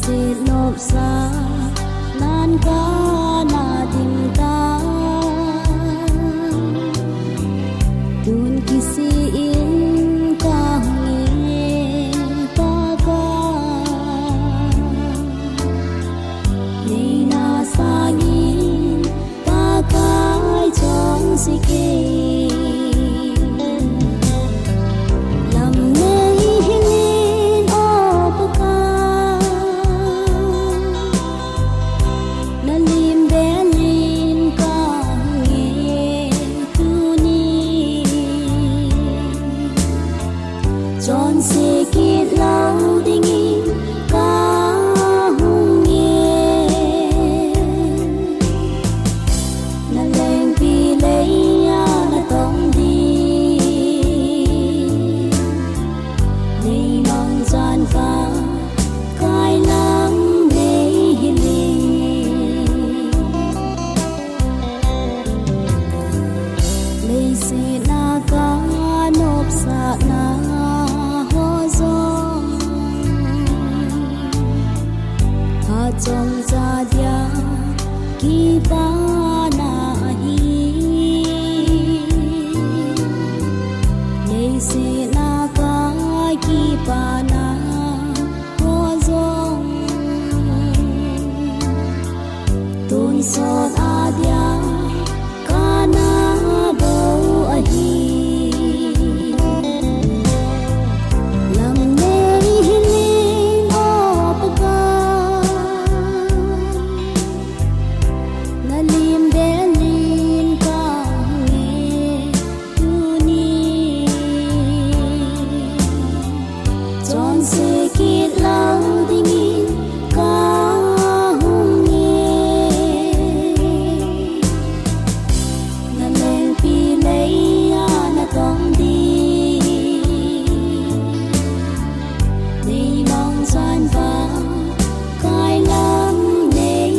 sẽ nộp xa nan ca na tim ta tun kisi in ka nghe ta ca ni na sa ngin ta kai chong si ke Chọn sẽ kết lâu tình yêu ca hùng nghe na lên vì lấy na tông đi đi mong gian pha cai lắm để lấy sẽ na ca nộp sa na trong gia dia ki ba na hi nei se na ka ki ba na ho zong tun son a dia ka na bo a hi sẽ kết lâu tình yêu ca hùng nghe na lên vì lấy na tông đi đi mong gian pha cai lắm để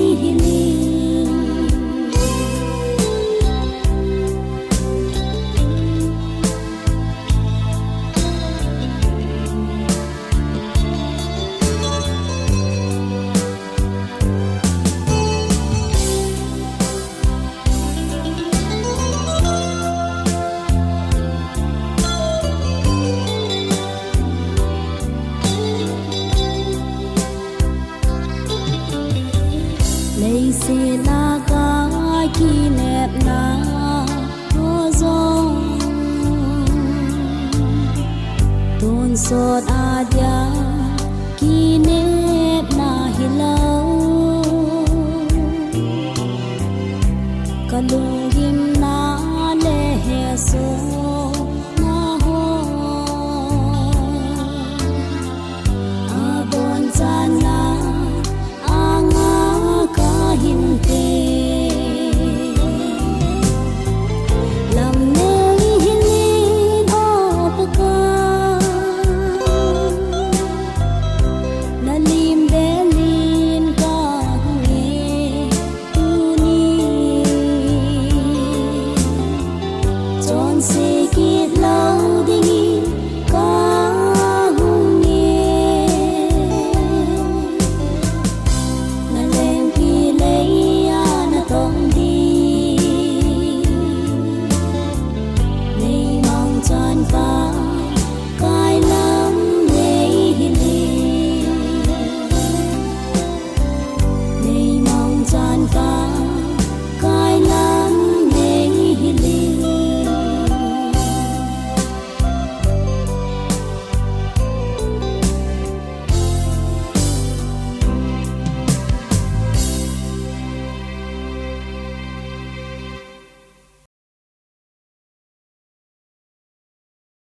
lấy sẽ na ca khi nẹp na ho zong tôn sốt a dia